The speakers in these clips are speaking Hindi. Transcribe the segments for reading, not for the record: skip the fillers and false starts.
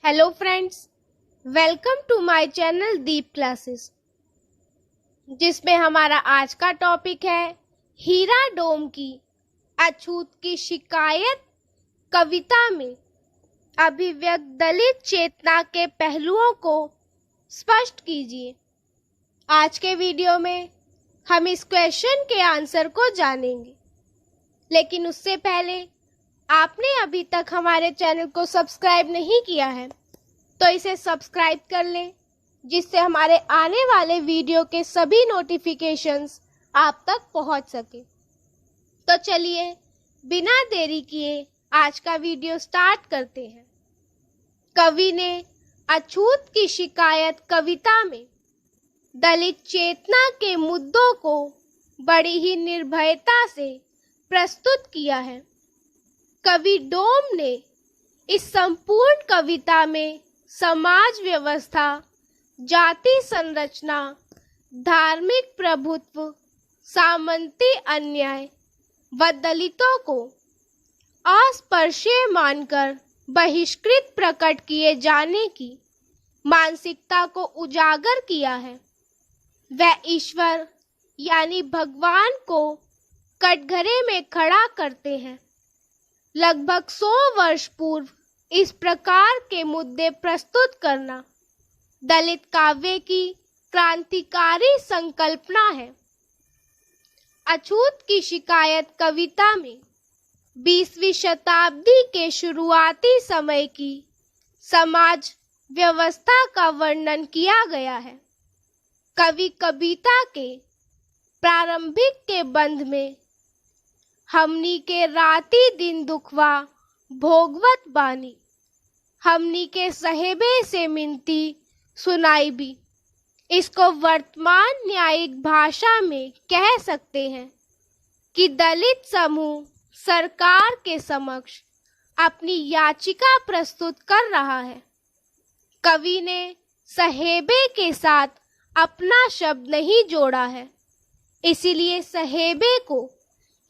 Hello friends, welcome to my channel Deep classes, जिसमें हमारा आज का टॉपिक है हीरा डोम की अछूत की शिकायत कविता में अभिव्यक्त दलित चेतना के पहलुओं को स्पष्ट कीजिए। आज के वीडियो में हम इस क्वेश्चन के आंसर को जानेंगे, लेकिन उससे पहले आपने अभी तक हमारे चैनल को सब्सक्राइब नहीं किया है तो इसे सब्सक्राइब कर लें, जिससे हमारे आने वाले वीडियो के सभी नोटिफिकेशंस आप तक पहुंच सके। तो चलिए बिना देरी किए आज का वीडियो स्टार्ट करते हैं। कवि ने अछूत की शिकायत कविता में दलित चेतना के मुद्दों को बड़ी ही निर्भयता से प्रस्तुत किया है। कवि डोम ने इस संपूर्ण कविता में समाज व्यवस्था, जाति संरचना, धार्मिक प्रभुत्व, सामंती अन्याय व दलितों को अस्पृश्य मानकर बहिष्कृत प्रकट किए जाने की मानसिकता को उजागर किया है। वह ईश्वर यानी भगवान को कटघरे में खड़ा करते हैं। लगभग 100 वर्ष पूर्व इस प्रकार के मुद्दे प्रस्तुत करना दलित काव्य की क्रांतिकारी संकल्पना है। अछूत की शिकायत कविता में 20वीं शताब्दी के शुरुआती समय की समाज व्यवस्था का वर्णन किया गया है। कवि कविता के प्रारंभिक के बंध में हमनी के राती दिन दुखवा भोगवत बानी, हमनी के सहेबे से मिनती सुनाई भी, इसको वर्तमान न्यायिक भाषा में कह सकते हैं कि दलित समूह सरकार के समक्ष अपनी याचिका प्रस्तुत कर रहा है। कवि ने सहेबे के साथ अपना शब्द नहीं जोड़ा है, इसीलिए सहेबे को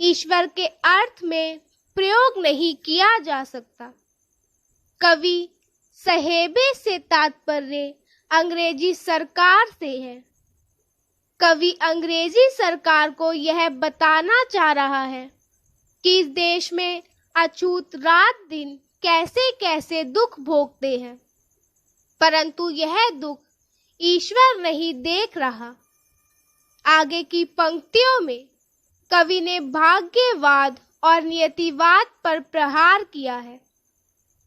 ईश्वर के अर्थ में प्रयोग नहीं किया जा सकता। कवि सहेबे से तात्पर्य अंग्रेजी सरकार से है। कवि अंग्रेजी सरकार को यह बताना चाह रहा है कि इस देश में अछूत रात दिन कैसे कैसे दुख भोगते हैं, परंतु यह दुख ईश्वर नहीं देख रहा। आगे की पंक्तियों में कवि ने भाग्यवाद और नियतिवाद पर प्रहार किया है।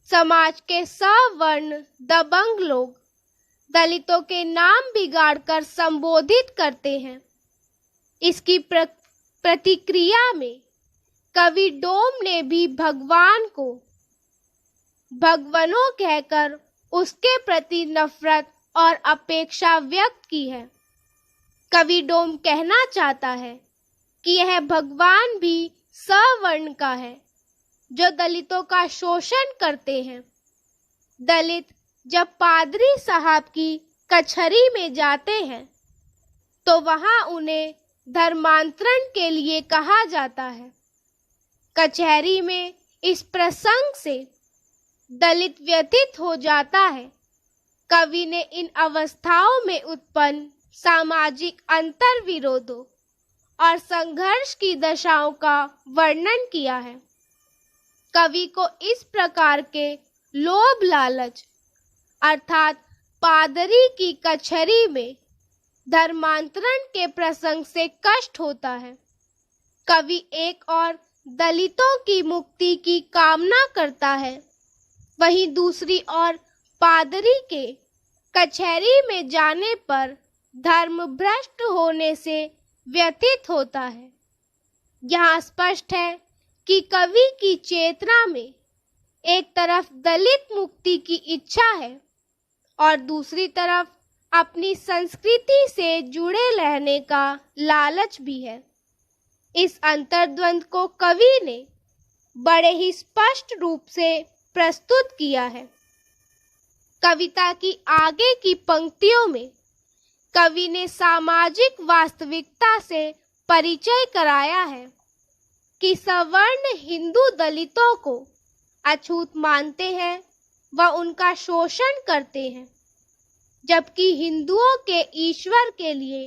समाज के सवर्ण दबंग लोग दलितों के नाम बिगाड़कर संबोधित करते हैं। इसकी प्रतिक्रिया में कवि डोम ने भी भगवान को भगवनों कहकर उसके प्रति नफरत और अपेक्षा व्यक्त की है। कवि डोम कहना चाहता है कि यह भगवान भी सवर्ण का है जो दलितों का शोषण करते हैं। दलित जब पादरी साहब की कचहरी में जाते हैं तो वहां उन्हें धर्मांतरण के लिए कहा जाता है। कचहरी में इस प्रसंग से दलित व्यथित हो जाता है। कवि ने इन अवस्थाओं में उत्पन्न सामाजिक अंतर विरोधों और संघर्ष की दशाओं का वर्णन किया है। कवि को इस प्रकार के लोभ लालच अर्थात पादरी की कचहरी में धर्मांतरण के प्रसंग से कष्ट होता है। कवि एक और दलितों की मुक्ति की कामना करता है, वहीं दूसरी ओर पादरी के कचहरी में जाने पर धर्म भ्रष्ट होने से व्यथित होता है। यहाँ स्पष्ट है कि कवि की चेतना में एक तरफ दलित मुक्ति की इच्छा है और दूसरी तरफ अपनी संस्कृति से जुड़े रहने का लालच भी है। इस अंतर्द्वंद को कवि ने बड़े ही स्पष्ट रूप से प्रस्तुत किया है। कविता की आगे की पंक्तियों में कवि ने सामाजिक वास्तविकता से परिचय कराया है। कि सवर्ण हिंदू दलितों को अछूत मानते हैं व उनका शोषण करते हैं, जबकि हिंदुओं के ईश्वर के लिए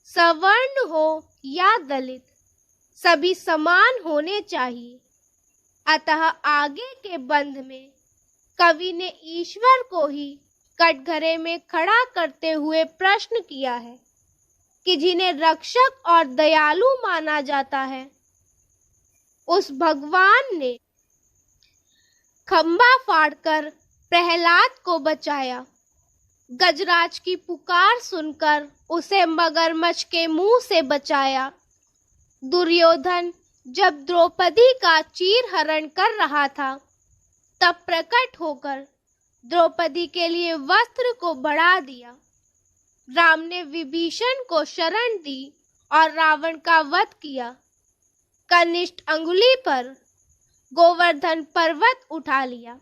सवर्ण हो या दलित सभी समान होने चाहिए। अतः आगे के बंध में कवि ने ईश्वर को ही कटघरे में खड़ा करते हुए प्रश्न किया है कि जिन्हें रक्षक और दयालु माना जाता है, उस भगवान ने खंबा फाड़कर प्रहलाद को बचाया। गजराज की पुकार सुनकर उसे मगरमच्छ के मुंह से बचाया। दुर्योधन जब द्रौपदी का चीरहरण कर रहा था, तब प्रकट होकर द्रौपदी के लिए वस्त्र को बढ़ा दिया। राम ने विभीषण को शरण दी और रावण का वध किया। कनिष्ठ अंगुली पर गोवर्धन पर्वत उठा लिया।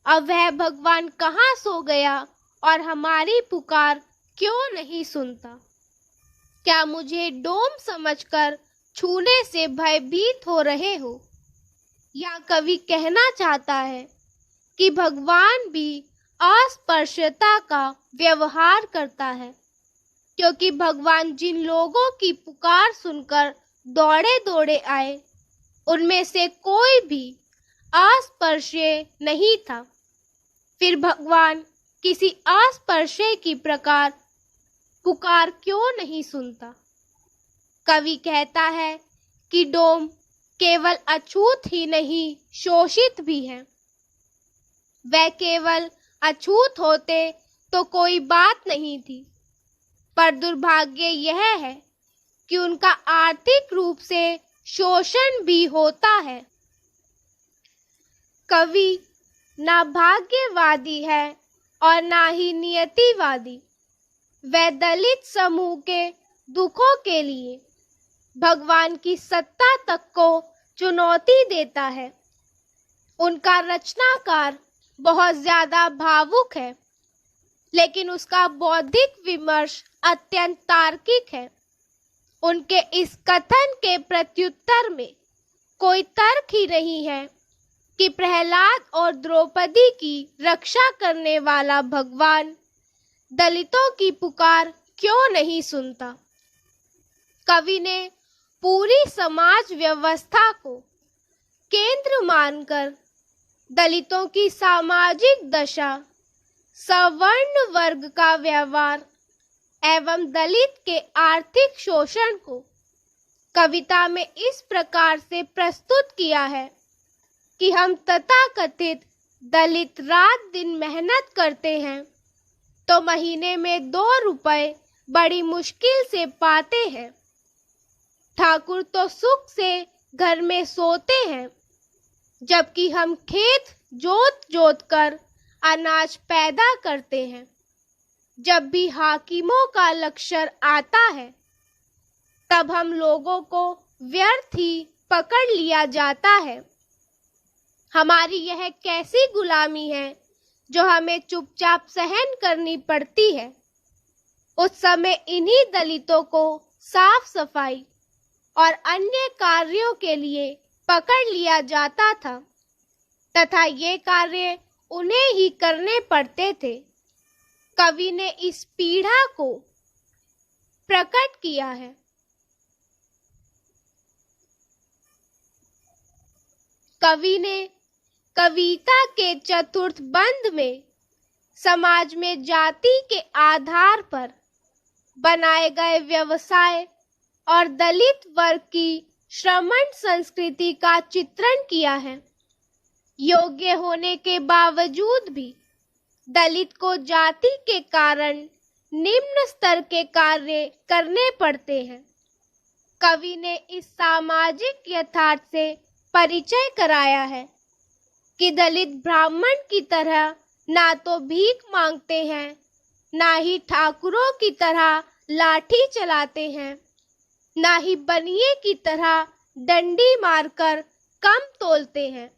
अब वह भगवान कहाँ सो गया और हमारी पुकार क्यों नहीं सुनता? क्या मुझे डोम समझकर छूने से भयभीत हो रहे हो? या कवि कहना चाहता है कि भगवान भी अस्पर्शता का व्यवहार करता है, क्योंकि भगवान जिन लोगों की पुकार सुनकर दौड़े दौड़े आए, उनमें से कोई भी अस्पर्शे नहीं था। फिर भगवान किसी अस्पर्शे की प्रकार पुकार क्यों नहीं सुनता? कवि कहता है कि डोम केवल अछूत ही नहीं, शोषित भी है। वह केवल अछूत होते तो कोई बात नहीं थी, पर दुर्भाग्य यह है कि उनका आर्थिक रूप से शोषण भी होता है। कवि ना भाग्यवादी है और ना ही नियतिवादी। वह दलित समूह के दुखों के लिए भगवान की सत्ता तक को चुनौती देता है। उनका रचनाकार बहुत ज्यादा भावुक है, लेकिन उसका बौद्धिक विमर्श अत्यंत तार्किक है। उनके इस कथन के प्रत्युत्तर में कोई तर्क ही नहीं है कि प्रहलाद और द्रौपदी की रक्षा करने वाला भगवान दलितों की पुकार क्यों नहीं सुनता। कवि ने पूरी समाज व्यवस्था को केंद्र मानकर दलितों की सामाजिक दशा, सवर्ण वर्ग का व्यवहार एवं दलित के आर्थिक शोषण को कविता में इस प्रकार से प्रस्तुत किया है कि हम तथाकथित दलित रात दिन मेहनत करते हैं तो महीने में 2 रुपए बड़ी मुश्किल से पाते हैं। ठाकुर तो सुख से घर में सोते हैं, जबकि हम खेत जोत जोत कर अनाज पैदा करते हैं। जब भी हाकिमों का लश्कर आता है, तब हम लोगों को व्यर्थ ही पकड़ लिया जाता है। हमारी यह कैसी गुलामी है जो हमें चुपचाप सहन करनी पड़ती है। उस समय इन्हीं दलितों को साफ सफाई और अन्य कार्यों के लिए पकड़ लिया जाता था तथा ये कार्य उन्हें ही करने पड़ते थे। कवि ने इस पीड़ा को प्रकट किया है। कवि ने कविता के चतुर्थ बंद में समाज में जाति के आधार पर बनाए गए व्यवसाय और दलित वर्ग की श्रमण संस्कृति का चित्रण किया है। योग्य होने के बावजूद भी दलित को जाति के कारण निम्न स्तर के कार्य करने पड़ते हैं। कवि ने इस सामाजिक यथार्थ से परिचय कराया है कि दलित ब्राह्मण की तरह ना तो भीख मांगते हैं, ना ही ठाकुरों की तरह लाठी चलाते हैं, ना ही बनिए की तरह डंडी मारकर कम तोलते हैं।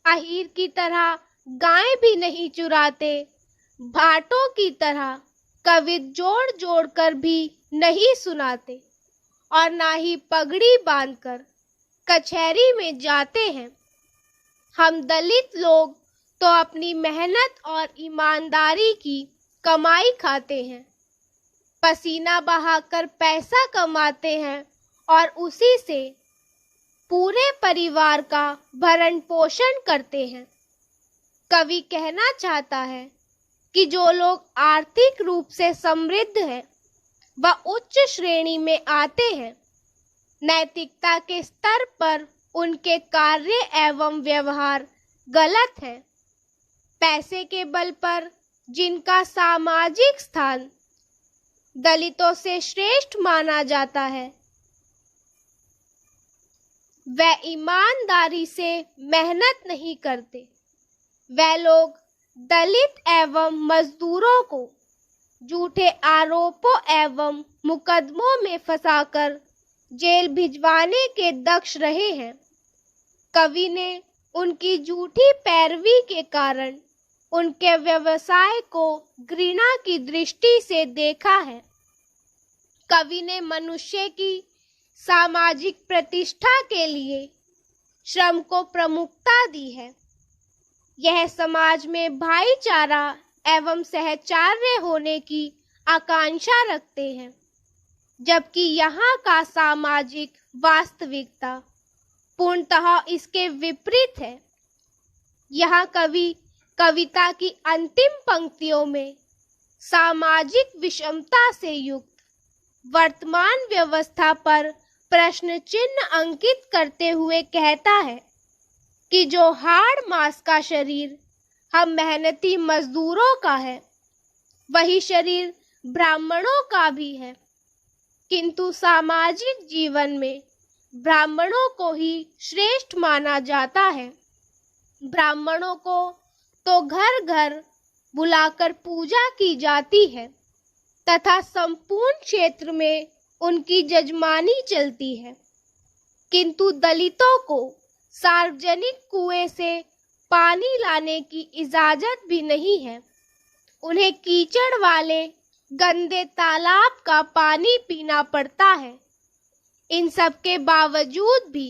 अहीर की तरह गाय भी नहीं चुराते, भाटों की तरह कवि जोड़ जोड़ कर भी नहीं सुनाते और ना ही पगड़ी बांधकर कचहरी में जाते हैं। हम दलित लोग तो अपनी मेहनत और ईमानदारी की कमाई खाते हैं, पसीना बहाकर पैसा कमाते हैं और उसी से पूरे परिवार का भरण पोषण करते हैं। कवि कहना चाहता है कि जो लोग आर्थिक रूप से समृद्ध हैं व उच्च श्रेणी में आते हैं, नैतिकता के स्तर पर उनके कार्य एवं व्यवहार गलत है। पैसे के बल पर जिनका सामाजिक स्थान दलितों से श्रेष्ठ माना जाता है, वे ईमानदारी से मेहनत नहीं करते। वे लोग दलित एवं मजदूरों को झूठे आरोपों एवं मुकदमों में फंसाकर जेल भिजवाने के दक्ष रहे हैं। कवि ने उनकी झूठी पैरवी के कारण उनके व्यवसाय को घृणा की दृष्टि से देखा है। कवि ने मनुष्य की सामाजिक प्रतिष्ठा के लिए श्रम को प्रमुखता दी है। यह समाज में भाईचारा एवं सहचार्य होने की आकांक्षा रखते हैं, जबकि यहाँ का सामाजिक वास्तविकता पूर्णतः इसके विपरीत है। यहाँ कवि कविता की अंतिम पंक्तियों में सामाजिक विषमता से युक्त वर्तमान व्यवस्था पर प्रश्न चिन्ह अंकित करते हुए कहता है कि जो हाड़ मांस का शरीर हम मेहनती मजदूरों का है, वही शरीर ब्राह्मणों का भी है, किंतु सामाजिक जीवन में ब्राह्मणों को ही श्रेष्ठ माना जाता है। ब्राह्मणों को तो घर घर बुलाकर पूजा की जाती है तथा संपूर्ण क्षेत्र में उनकी जजमानी चलती है, किंतु दलितों को सार्वजनिक कुएं से पानी लाने की इजाजत भी नहीं है। उन्हें कीचड़ वाले गंदे तालाब का पानी पीना पड़ता है। इन सब के बावजूद भी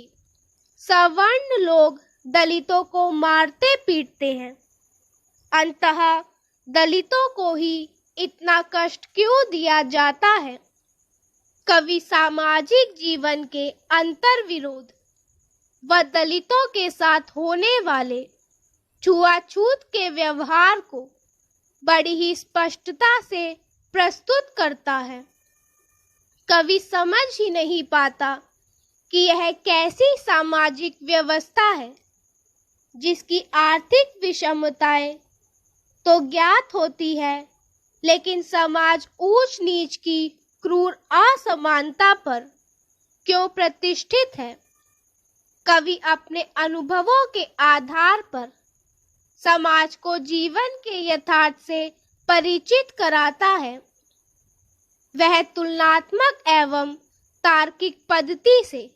सवर्ण लोग दलितों को मारते पीटते हैं। अंततः दलितों को ही इतना कष्ट क्यों दिया जाता है? कवि सामाजिक जीवन के अंतर विरोध व दलितों के साथ होने वाले छुआछूत के व्यवहार को बड़ी ही स्पष्टता से प्रस्तुत करता है। कवि समझ ही नहीं पाता कि यह कैसी सामाजिक व्यवस्था है जिसकी आर्थिक विषमताएं तो ज्ञात होती है, लेकिन समाज ऊंच नीच की क्रूर असमानता पर क्यों प्रतिष्ठित है। कवि अपने अनुभवों के आधार पर समाज को जीवन के यथार्थ से परिचित कराता है। वह तुलनात्मक एवं तार्किक पद्धति से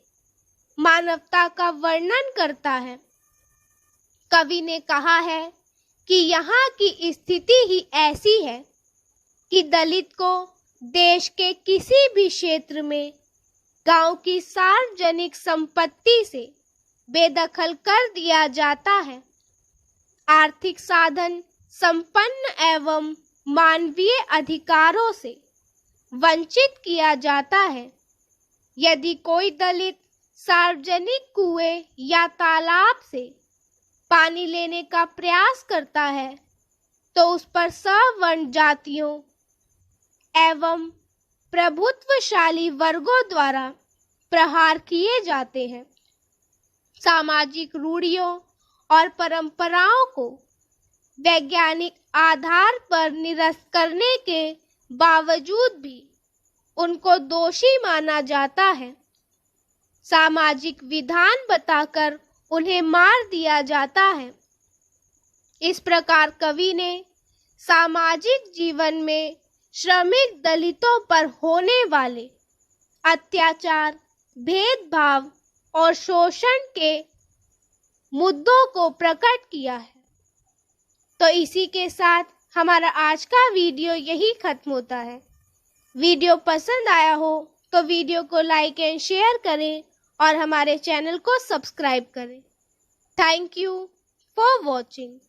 मानवता का वर्णन करता है। कवि ने कहा है कि यहाँ की स्थिति ही ऐसी है कि दलित को देश के किसी भी क्षेत्र में गांव की सार्वजनिक संपत्ति से बेदखल कर दिया जाता है। आर्थिक साधन संपन्न एवं मानवीय अधिकारों से वंचित किया जाता है। यदि कोई दलित सार्वजनिक कुएं या तालाब से पानी लेने का प्रयास करता है तो उस पर सवर्ण जातियों एवं प्रभुत्वशाली वर्गों द्वारा प्रहार किए जाते हैं। सामाजिक रूढ़ियों और परंपराओं को वैज्ञानिक आधार पर निरस्त करने के बावजूद भी उनको दोषी माना जाता है। सामाजिक विधान बताकर उन्हें मार दिया जाता है। इस प्रकार कवि ने सामाजिक जीवन में श्रमिक दलितों पर होने वाले अत्याचार, भेदभाव और शोषण के मुद्दों को प्रकट किया है। तो इसी के साथ हमारा आज का वीडियो यही खत्म होता है। वीडियो पसंद आया हो तो वीडियो को लाइक एंड शेयर करें और हमारे चैनल को सब्सक्राइब करें। Thank you for watching.